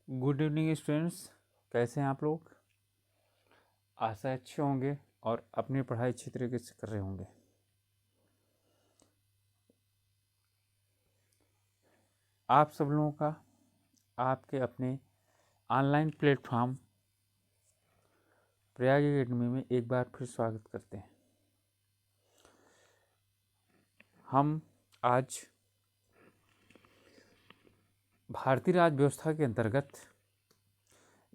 Good evening students, कैसे हैं आप लोग। आशा अच्छे होंगे और अपनी पढ़ाई अच्छी तरीके से कर रहे होंगे। आप सब लोगों का आपके अपने ऑनलाइन प्लेटफॉर्म प्रयाग एकेडमी में एक बार फिर स्वागत करते हैं। हम आज भारतीय राज्य व्यवस्था के अंतर्गत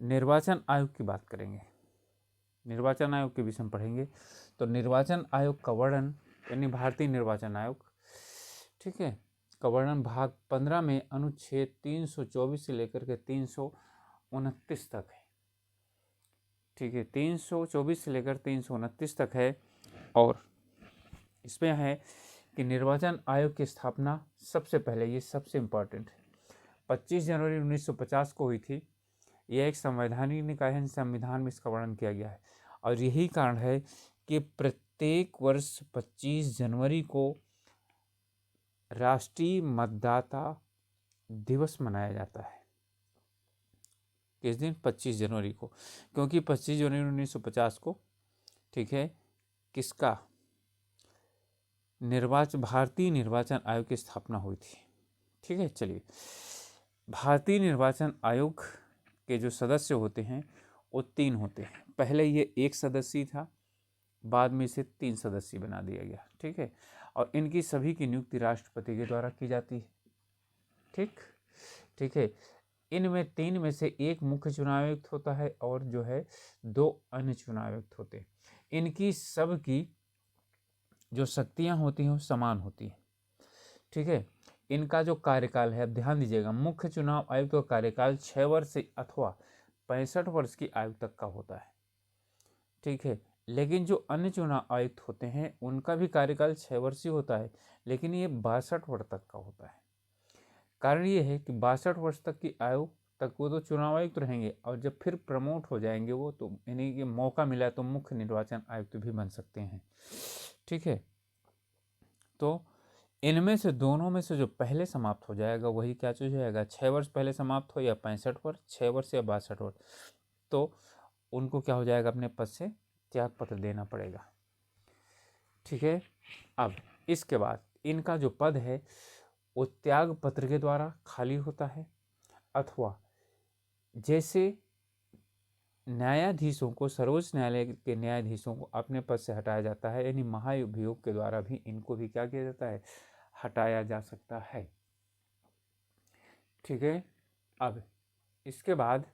निर्वाचन आयोग की बात करेंगे। निर्वाचन आयोग के विषय में पढ़ेंगे। तो निर्वाचन आयोग का वर्णन यानी भारतीय निर्वाचन आयोग, ठीक है, का वर्णन भाग 15 में अनुच्छेद 324 से लेकर के 329 तक है। ठीक है, 324 से लेकर 329 तक है। और इसमें है कि निर्वाचन आयोग की स्थापना सबसे पहले, ये सबसे इम्पोर्टेंट है, 25 जनवरी 1950 को हुई थी। यह एक संवैधानिक निकाय है, संविधान में इसका वर्णन किया गया है। और यही कारण है कि प्रत्येक वर्ष 25 जनवरी को राष्ट्रीय मतदाता दिवस मनाया जाता है। किस दिन? 25 जनवरी को, क्योंकि 25 जनवरी 1950 को, ठीक है, किसका भारतीय निर्वाचन आयोग की स्थापना हुई थी। ठीक है, चलिए, भारतीय निर्वाचन आयोग के जो सदस्य होते हैं वो 3 होते हैं। पहले ये 1 सदस्य था, बाद में इसे 3 सदस्य बना दिया गया। ठीक है, और इनकी सभी की नियुक्ति राष्ट्रपति के द्वारा की जाती है। ठीक है, इनमें 3 में से 1 मुख्य चुनाव आयुक्त होता है और जो है 2 अन्य चुनाव आयुक्त होते हैं। इनकी सब की जो शक्तियां होती हैं वो समान होती हैं। ठीक है, इनका जो कार्यकाल है, अब ध्यान दीजिएगा, मुख्य चुनाव आयुक्त का कार्यकाल 6 वर्ष से अथवा 65 वर्ष की आयु तक का होता है। ठीक है, लेकिन जो अन्य चुनाव आयुक्त होते हैं उनका भी कार्यकाल 6 वर्ष ही होता है, लेकिन ये 62 वर्ष तक का होता है। कारण ये है कि 62 वर्ष तक की आयु तक वो तो चुनाव आयुक्त रहेंगे, और जब फिर प्रमोट हो जाएंगे वो, तो इन्हें ये मौका मिला तो मुख्य निर्वाचन आयुक्त भी बन सकते हैं। ठीक है, तो इनमें से दोनों में से जो पहले समाप्त हो जाएगा वही क्या चीज जाएगा, 6 वर्ष पहले समाप्त हो या 65 वर्ष, 6 वर्ष या 62 वर्ष, तो उनको क्या हो जाएगा, अपने पद से त्याग पत्र देना पड़ेगा। ठीक है, अब इसके बाद इनका जो पद है वो त्याग पत्र के द्वारा खाली होता है, अथवा जैसे न्यायाधीशों को, सर्वोच्च न्यायालय के न्यायाधीशों को अपने पद से हटाया जाता है, यानी महाभियोग के द्वारा भी इनको भी क्या किया जाता है, हटाया जा सकता है। ठीक है, अब इसके बाद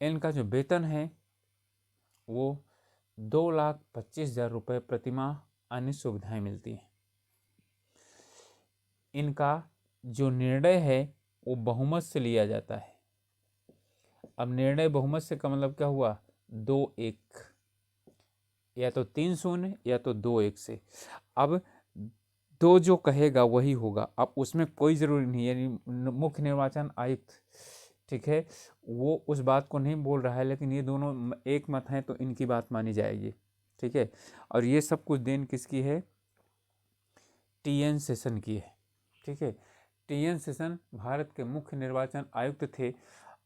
इनका जो वेतन है वो 2,25,000 रुपये प्रतिमाह अन्य सुविधाएं मिलती हैं। इनका जो निर्णय है वो बहुमत से लिया जाता है। अब निर्णय बहुमत से का मतलब क्या हुआ, 2-1, या तो 3-0 या तो 2-1 से। अब 2 जो कहेगा वही होगा। अब उसमें कोई ज़रूरी नहीं है, यानी मुख्य निर्वाचन आयुक्त, ठीक है, वो उस बात को नहीं बोल रहा है, लेकिन ये दोनों एक मत हैं तो इनकी बात मानी जाएगी। ठीक है, और ये सब कुछ देन किसकी है, TN सेशन की है। ठीक है, TN सेशन भारत के मुख्य निर्वाचन आयुक्त थे,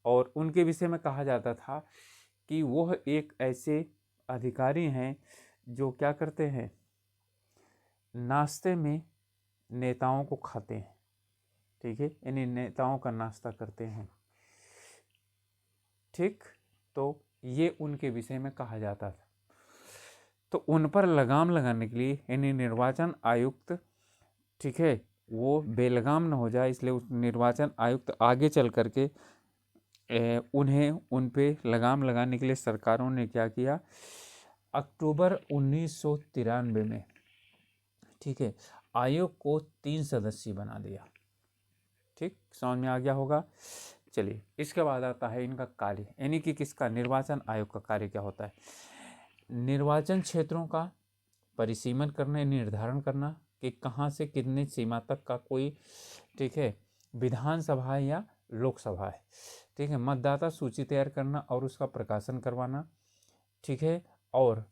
और उनके विषय में कहा जाता था कि वह एक ऐसे अधिकारी हैं जो क्या करते हैं, नाश्ते में नेताओं को खाते हैं। ठीक है, यानी नेताओं का नाश्ता करते हैं। ठीक, तो ये उनके विषय में कहा जाता था। तो उन पर लगाम लगाने के लिए, यानी निर्वाचन आयुक्त, ठीक है, वो बेलगाम न हो जाए, इसलिए उस निर्वाचन आयुक्त आगे चल करके उन्हें उन पे लगाम लगाने के लिए सरकारों ने क्या किया, अक्टूबर 1993 में, ठीक है, आयोग को 3 सदस्य बना दिया। ठीक, समझ में आ गया होगा। चलिए, इसके बाद आता है इनका कार्य, यानी कि किसका, निर्वाचन आयोग का कार्य क्या होता है। निर्वाचन क्षेत्रों का परिसीमन करना, निर्धारण करना कि कहाँ से कितने सीमा तक का कोई, ठीक है, विधानसभा है या लोकसभा है। ठीक है, मतदाता सूची तैयार करना और उसका प्रकाशन करवाना। ठीक है, और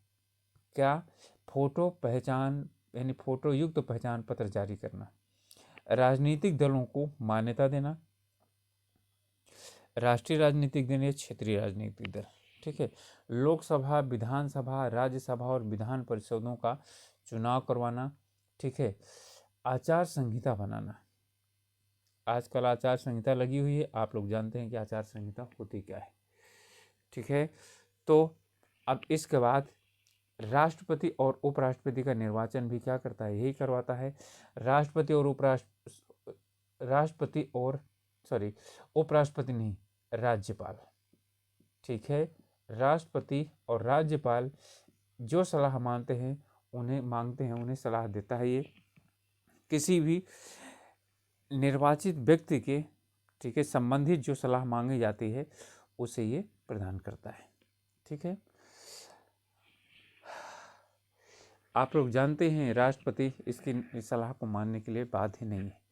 क्या, फोटो पहचान, यानी फोटो युक्त पहचान पत्र जारी करना। राजनीतिक दलों को मान्यता देना। राष्ट्रीय राजनीतिक दल या क्षेत्रीय राजनीतिक दल। ठीक है, लोकसभा, विधानसभा, राज्यसभा और विधान परिषदों का चुनाव करवाना। ठीक है, आचार संहिता बनाना। आजकल आचार संहिता लगी हुई है, आप लोग जानते हैं कि आचार संहिता होती क्या है। ठीक है, तो अब इसके बाद राष्ट्रपति और उपराष्ट्रपति का निर्वाचन भी क्या करता है, यही करवाता है। राष्ट्रपति और उपराष्ट्रपति नहीं, राज्यपाल। ठीक है, राष्ट्रपति और राज्यपाल जो सलाह मांगते हैं उन्हें सलाह देता है। ये किसी भी निर्वाचित व्यक्ति के, ठीक है, संबंधित जो सलाह मांगी जाती है उसे ये प्रदान करता है। ठीक है, आप लोग जानते हैं राष्ट्रपति इसकी सलाह को मानने के लिए बाध्य नहीं है।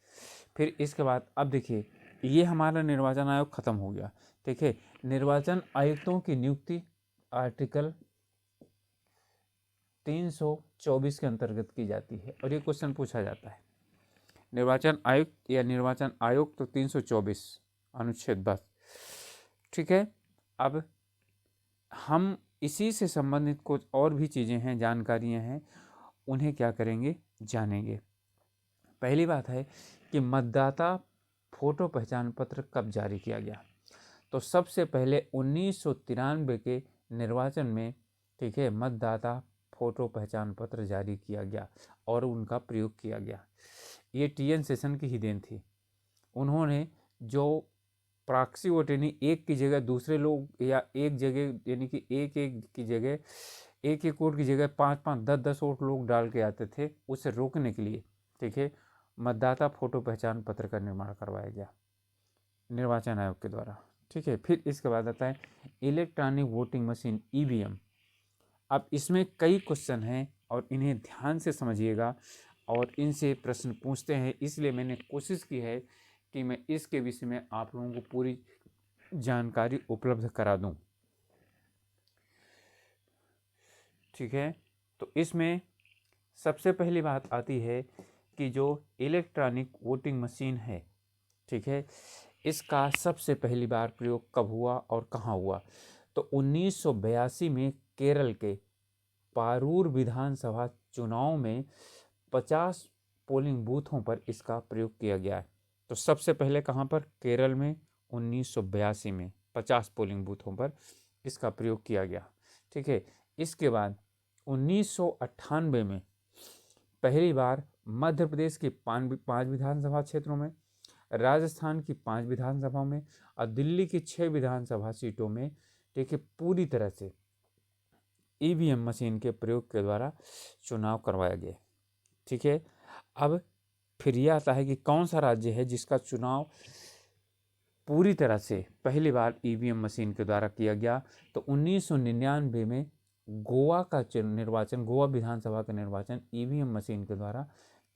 फिर इसके बाद अब देखिए, ये हमारा निर्वाचन आयोग खत्म हो गया। ठीक है, निर्वाचन आयुक्तों की नियुक्ति आर्टिकल 324 के अंतर्गत की जाती है और ये क्वेश्चन पूछा जाता है। निर्वाचन आयुक्त या निर्वाचन आयोग तो 324 अनुच्छेद 10। ठीक है, अब हम इसी से संबंधित कुछ और भी चीज़ें हैं, जानकारियां हैं, उन्हें क्या करेंगे, जानेंगे। पहली बात है कि मतदाता फोटो पहचान पत्र कब जारी किया गया। तो सबसे पहले 1993 के निर्वाचन में, ठीक है, मतदाता फोटो पहचान पत्र जारी किया गया और उनका प्रयोग किया गया। ये TN सेशन की ही देन थी। उन्होंने जो प्रॉक्सी वोट यानी एक की जगह दूसरे लोग या एक जगह यानी कि एक की जगह एक वोट की जगह 5-5, 10-10 वोट लोग डाल के आते थे, उसे रोकने के लिए, ठीक है, मतदाता फोटो पहचान पत्र का निर्माण करवाया गया निर्वाचन आयोग के द्वारा। ठीक है, फिर इसके बाद आता है इलेक्ट्रॉनिक वोटिंग मशीन EVM। अब इसमें कई क्वेश्चन हैं और इन्हें ध्यान से समझिएगा और इनसे प्रश्न पूछते हैं, इसलिए मैंने कोशिश की है कि मैं इसके विषय में आप लोगों को पूरी जानकारी उपलब्ध करा दूं। ठीक है, तो इसमें सबसे पहली बात आती है कि जो इलेक्ट्रॉनिक वोटिंग मशीन है, ठीक है, इसका सबसे पहली बार प्रयोग कब हुआ और कहाँ हुआ। तो 1982 में केरल के पारूर विधानसभा चुनाव में 50 पोलिंग बूथों पर इसका प्रयोग किया गया है। तो सबसे पहले कहाँ पर, केरल में 1982 में 50 पोलिंग बूथों पर इसका प्रयोग किया गया। ठीक है, इसके बाद 1998 में पहली बार मध्य प्रदेश के 5 विधानसभा क्षेत्रों में, राजस्थान की 5 विधानसभा में और दिल्ली की 6 विधानसभा सीटों में, ठीक है, पूरी तरह से EVM मशीन के प्रयोग के द्वारा चुनाव करवाया गया। ठीक है, अब फिर यह आता है कि कौन सा राज्य है जिसका चुनाव पूरी तरह से पहली बार EVM मशीन के द्वारा किया गया। तो 1999 में गोवा का निर्वाचन, गोवा विधानसभा का निर्वाचन EVM मशीन के द्वारा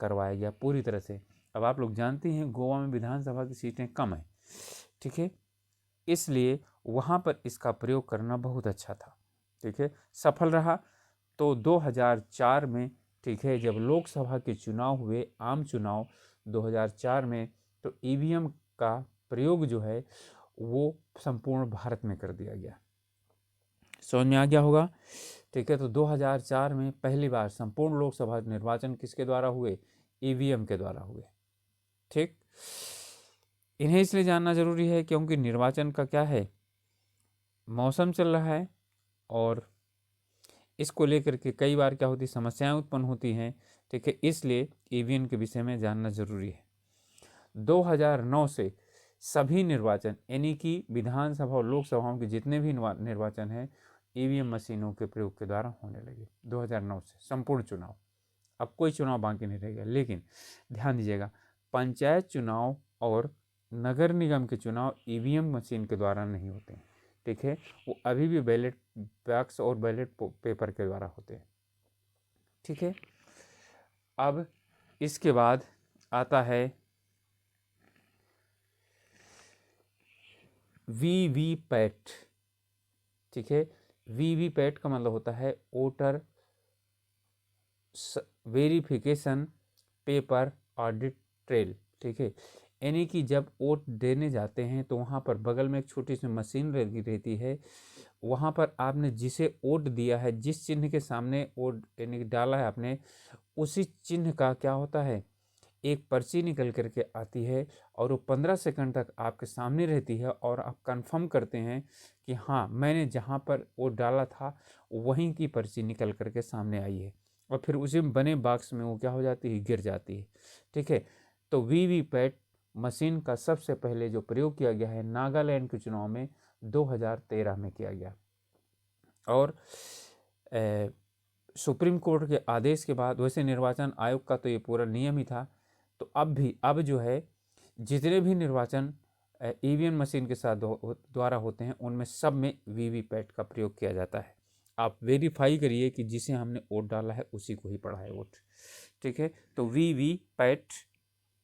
करवाया गया पूरी तरह से। अब आप लोग जानते हैं गोवा में विधानसभा की सीटें कम हैं, ठीक है, इसलिए वहाँ पर इसका प्रयोग करना बहुत अच्छा था। ठीक है, सफल रहा। तो 2004 में, ठीक है, जब लोकसभा के चुनाव हुए, आम चुनाव 2004 में, तो EVM का प्रयोग जो है वो संपूर्ण भारत में कर दिया गया। समझ में आ गया होगा। ठीक है, तो 2004 में पहली बार संपूर्ण लोकसभा निर्वाचन किसके द्वारा हुए, EVM के द्वारा हुए। ठीक, इन्हें इसलिए जानना जरूरी है क्योंकि निर्वाचन का क्या है, मौसम चल रहा है और इसको लेकर के कई बार क्या होती, समस्याएं उत्पन्न होती हैं। ठीक है, इसलिए EVM के विषय में जानना जरूरी है। 2009 से सभी निर्वाचन यानी कि विधानसभा और लोकसभाओं के जितने भी निर्वाचन हैं EVM मशीनों के प्रयोग के द्वारा होने लगे। 2009 से संपूर्ण चुनाव, अब कोई चुनाव बाकी नहीं रहेगा। लेकिन ध्यान दीजिएगा, पंचायत चुनाव और नगर निगम के चुनाव EVM मशीन के द्वारा नहीं होते हैं। ठीक है, वो अभी भी बैलेट बॉक्स और बैलेट पेपर के द्वारा होते हैं। ठीक है, अब इसके बाद आता है VVPAT। ठीक है, VVPAT का मतलब होता है voter verification paper audit trail. ठीक है, यानी कि जब वोट देने जाते हैं तो वहाँ पर बगल में एक छोटी सी मशीन लगी रहती है, वहाँ पर आपने जिसे वोट दिया है, जिस चिन्ह के सामने वोट यानी कि डाला है आपने, उसी चिन्ह का क्या होता है, एक पर्ची निकल करके आती है और वो 15 सेकंड तक आपके सामने रहती है और आप कंफर्म करते हैं कि हाँ, मैंने जहाँ पर वोट डाला था वहीं की पर्ची निकल करके सामने आई है, और फिर उसी बने बॉक्स में वो क्या हो जाती है, गिर जाती है। ठीक है, तो वीवीपैट मशीन का सबसे पहले जो प्रयोग किया गया है नागालैंड के चुनाव में 2013 में किया गया, और सुप्रीम कोर्ट के आदेश के बाद, वैसे निर्वाचन आयोग का तो ये पूरा नियम ही था, तो अब जो है जितने भी निर्वाचन ईवीएम मशीन के साथ द्वारा होते हैं उनमें सब में वीवीपैट का प्रयोग किया जाता है। आप वेरीफाई करिए कि जिसे हमने वोट डाला है उसी को ही पड़ा है वोट। ठीक है, तो वीवीपैट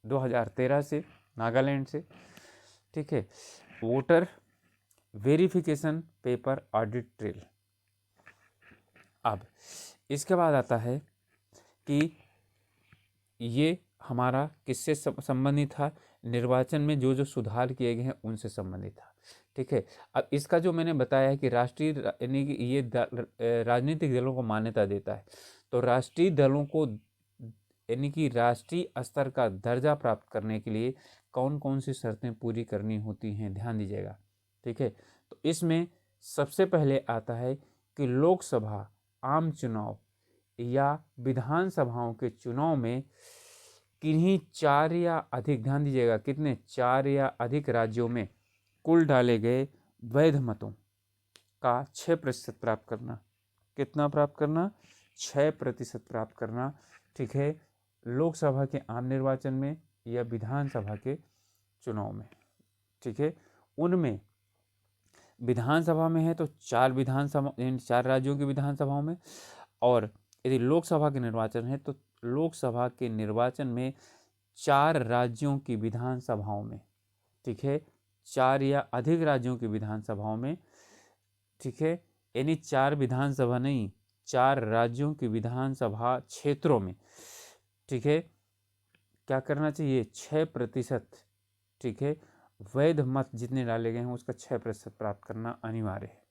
2013 से नागालैंड से। ठीक है, voter verification paper audit trail. अब इसके बाद आता है कि ये हमारा किससे संबंधित था, निर्वाचन में जो जो सुधार किए गए हैं उनसे संबंधित था। ठीक है, अब इसका जो मैंने बताया है कि राष्ट्रीय यानी कि ये राजनीतिक दलों को मान्यता देता है, तो राष्ट्रीय दलों को यानी कि राष्ट्रीय स्तर का दर्जा प्राप्त करने के लिए कौन कौन सी शर्तें पूरी करनी होती हैं, ध्यान दीजिएगा। ठीक है, तो इसमें सबसे पहले आता है कि लोकसभा, आम चुनाव या विधानसभाओं के चुनाव में किन्हीं 4 या अधिक, ध्यान दीजिएगा कितने, 4 या अधिक राज्यों में कुल डाले गए वैध मतों का 6% प्राप्त करना। कितना प्राप्त करना, 6% प्राप्त करना। ठीक है, लोकसभा के आम निर्वाचन में या विधानसभा के चुनाव में। ठीक है, उनमें विधानसभा में है तो 4 विधानसभा, 4 राज्यों की विधानसभाओं में, और यदि लोकसभा के निर्वाचन है तो लोकसभा के निर्वाचन में 4 राज्यों की विधानसभाओं में। ठीक है, 4 या अधिक राज्यों की विधानसभाओं में। ठीक है, यानी 4 विधानसभा नहीं, 4 राज्यों की विधानसभा क्षेत्रों में। ठीक है, क्या करना चाहिए, 6%। ठीक है, वैध मत जितने डाले गए हैं उसका 6% प्राप्त करना अनिवार्य है।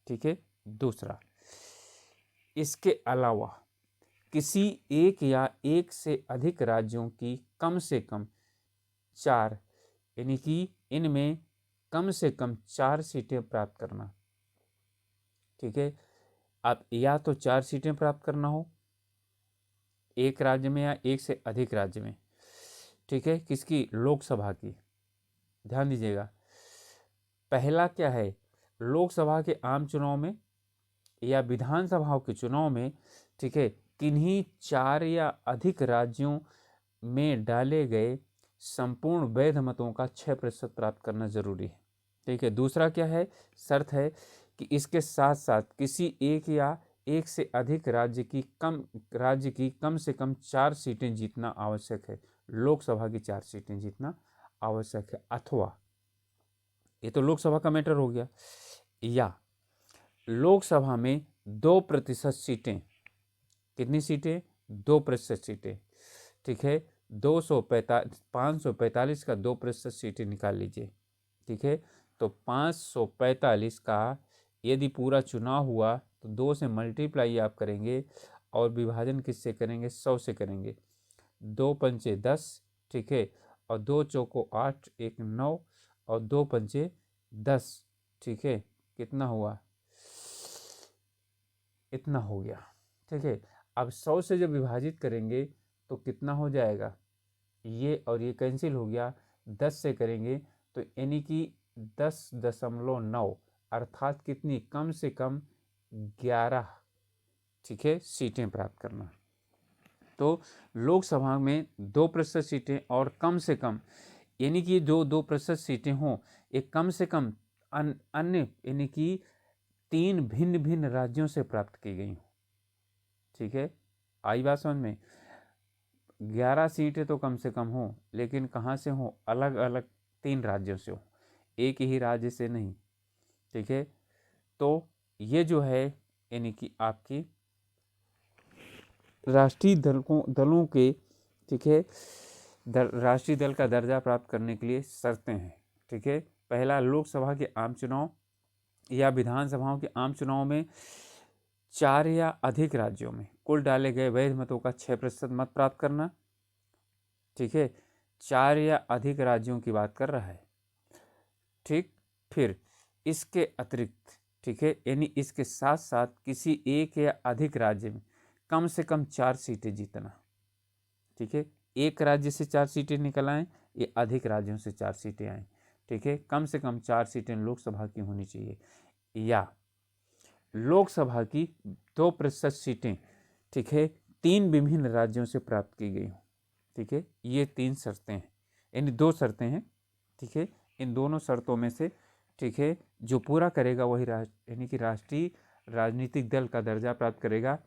ठीक है, दूसरा, इसके अलावा किसी एक या एक से अधिक राज्यों की कम से कम 4, यानी कि इनमें कम से कम 4 सीटें प्राप्त करना। ठीक है, अब या तो 4 सीटें प्राप्त करना हो एक राज्य में या एक से अधिक राज्य में। ठीक है, किसकी, लोकसभा की। ध्यान दीजिएगा, पहला क्या है, लोकसभा के आम चुनाव में या विधानसभाओं के चुनाव में। ठीक है, किन्हीं 4 या अधिक राज्यों में डाले गए संपूर्ण वैध मतों का 6% प्राप्त करना जरूरी है। ठीक है, दूसरा क्या है, शर्त है कि इसके साथ साथ किसी एक या एक से अधिक राज्य की कम से कम 4 सीटें जीतना आवश्यक है। लोकसभा की 4 सीटें जीतना आवश्यक है, अथवा, ये तो लोकसभा का मैटर हो गया, या लोकसभा में 2% सीटें। कितनी सीटें, 2% सीटें। ठीक है, 545 का 2% सीटें निकाल लीजिए। ठीक है, तो 545 का यदि पूरा चुनाव हुआ तो 2 से मल्टीप्लाई आप करेंगे और विभाजन किससे करेंगे, 100 से करेंगे। 2 पंचे 10। ठीक है, और 2 चौको 8, 1 9, और 2 पंचे 10। ठीक है, कितना हुआ, इतना हो गया। ठीक है, अब 100 से जब विभाजित करेंगे तो कितना हो जाएगा, ये और ये कैंसिल हो गया, 10 से करेंगे तो यानी कि 10.9, अर्थात कितनी, कम से कम 11। ठीक है, सीटें प्राप्त करना। तो लोकसभा में 2% सीटें और कम से कम, यानी कि जो 2% सीटें हों, एक कम से कम अन्य यानी कि 3 भिन्न भिन्न राज्यों से प्राप्त की गई हों। ठीक है, आई बात समझ में। 11 सीटें तो कम से कम हो, लेकिन कहाँ से हो, अलग अलग 3 राज्यों से हो, एक ही राज्य से नहीं। ठीक है, तो ये जो है यानी कि आपकी राष्ट्रीय दलों के, ठीक है, राष्ट्रीय दल का दर्जा प्राप्त करने के लिए शर्तें हैं। ठीक है, पहला, लोकसभा के आम चुनाव या विधानसभाओं के आम चुनाव में 4 या अधिक राज्यों में कुल डाले गए वैध मतों का 6% मत प्राप्त करना। ठीक है, 4 या अधिक राज्यों की बात कर रहा है। ठीक, फिर इसके अतिरिक्त, ठीक है, यानी इसके साथ साथ किसी एक या अधिक राज्य में कम से कम 4 सीटें जीतना। ठीक है, एक राज्य से 4 सीटें निकल आएँ, ये अधिक राज्यों से 4 सीटें आएँ। ठीक है, कम से कम 4 सीटें लोकसभा की होनी चाहिए, या लोकसभा की 2% सीटें, ठीक है, 3 विभिन्न राज्यों से प्राप्त की गई हों। ठीक है, ये 3 शर्तें हैं, यानी 2 शर्तें हैं। ठीक है, इन दोनों शर्तों में से, ठीक है, जो पूरा करेगा वही यानी कि राष्ट्रीय राजनीतिक दल का दर्जा प्राप्त करेगा।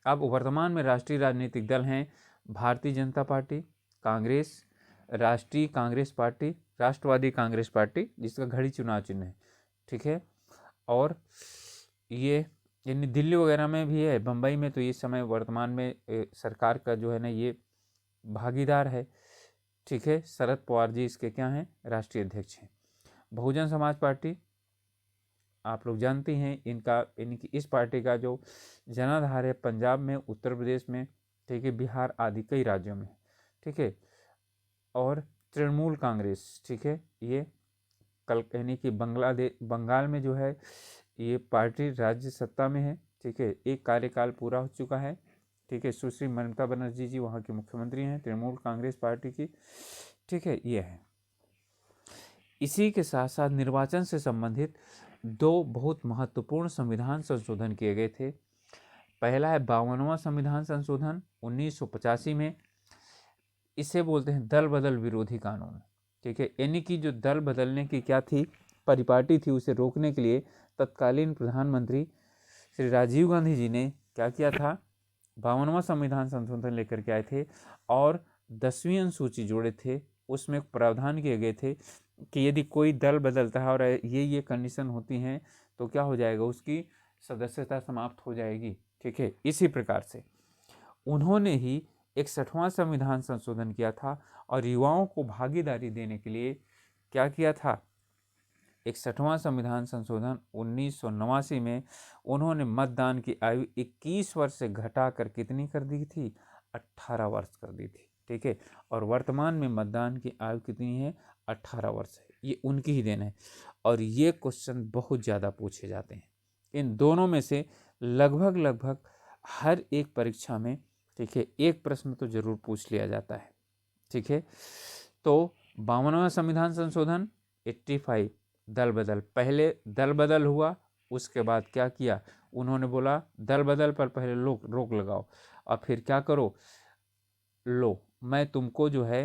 अब वर्तमान में राष्ट्रीय राजनीतिक दल हैं भारतीय जनता पार्टी, कांग्रेस, राष्ट्रीय कांग्रेस पार्टी, राष्ट्रवादी कांग्रेस पार्टी, जिसका घड़ी चुनाव चिन्ह है। ठीक है, और ये यानी दिल्ली वगैरह में भी है, बम्बई में तो इस समय वर्तमान में सरकार का जो है ना ये भागीदार है। ठीक है, शरद पवार जी इसके क्या हैं, राष्ट्रीय अध्यक्ष हैं। बहुजन समाज पार्टी आप लोग जानते हैं, इनका इनकी इस पार्टी का जो जनाधार है पंजाब में, उत्तर प्रदेश में, ठीक है, बिहार आदि कई राज्यों में। ठीक है, और तृणमूल कांग्रेस, ठीक है, ये यानी कि बंगाल में जो है ये पार्टी राज्य सत्ता में है। ठीक है, एक कार्यकाल पूरा हो चुका है। ठीक है, सुश्री ममता बनर्जी जी वहाँ की मुख्यमंत्री हैं तृणमूल कांग्रेस पार्टी की। ठीक है, ये है। इसी के साथ साथ निर्वाचन से संबंधित 2 बहुत महत्वपूर्ण संविधान संशोधन किए गए थे। पहला है 52वां संविधान संशोधन 1985 में, इसे बोलते हैं दल बदल विरोधी कानून। ठीक है, यानी कि जो दल बदलने की क्या थी परिपाटी थी, उसे रोकने के लिए तत्कालीन प्रधानमंत्री श्री राजीव गांधी जी ने क्या किया था, 52वां संविधान संशोधन लेकर के आए थे, और 10वीं अनुसूची जोड़े थे। उसमें प्रावधान किए गए थे कि यदि कोई दल बदलता है और ये कंडीशन होती हैं तो क्या हो जाएगा, उसकी सदस्यता समाप्त हो जाएगी। ठीक है, इसी प्रकार से उन्होंने ही 61वां संविधान संशोधन किया था, और युवाओं को भागीदारी देने के लिए क्या किया था, 61वां संविधान संशोधन 1989 में उन्होंने मतदान की आयु 21 वर्ष से घटाकर कितनी कर दी थी, 18 वर्ष कर दी थी। ठीक है, और वर्तमान में मतदान की आयु कितनी है, 18 वर्ष है। ये उनकी ही देन है, और ये क्वेश्चन बहुत ज़्यादा पूछे जाते हैं। इन दोनों में से लगभग हर एक परीक्षा में, ठीक है, एक प्रश्न तो जरूर पूछ लिया जाता है। ठीक है, तो 52वां संविधान संशोधन 85 दल बदल, पहले दल बदल हुआ, उसके बाद क्या किया, उन्होंने बोला दल बदल पर पहले रोक लगाओ, और फिर क्या करो, लो मैं तुमको जो है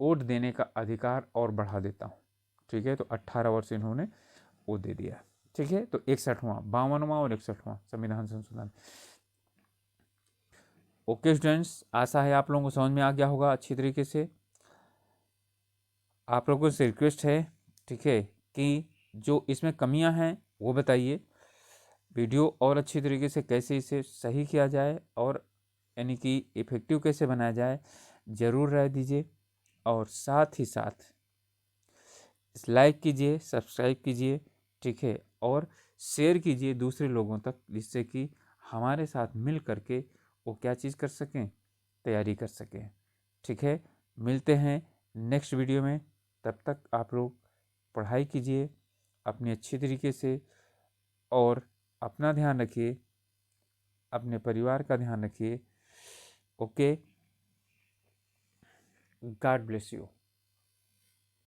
वोट देने का अधिकार और बढ़ा देता हूँ। ठीक है, तो 18 वर्ष इन्होंने वो दे दिया। ठीक है, तो 61वां, 52वां और 61वां संविधान संशोधन। ओके स्टूडेंट्स, आशा है आप लोगों को समझ में आ गया होगा अच्छी तरीके से। आप लोगों से रिक्वेस्ट है, ठीक है, कि जो इसमें कमियां हैं वो बताइए, वीडियो और अच्छी तरीके से कैसे इसे सही किया जाए और यानी कि इफ़ेक्टिव कैसे बनाया जाए, ज़रूर राय दीजिए, और साथ ही साथ लाइक कीजिए, सब्सक्राइब कीजिए। ठीक है, और शेयर कीजिए दूसरे लोगों तक, जिससे कि हमारे साथ मिल करके वो क्या चीज़ कर सकें, तैयारी कर सकें। ठीक है, मिलते हैं नेक्स्ट वीडियो में, तब तक आप लोग पढ़ाई कीजिए अपनी अच्छी तरीके से, और अपना ध्यान रखिए, अपने परिवार का ध्यान रखिए। Okay, God bless you.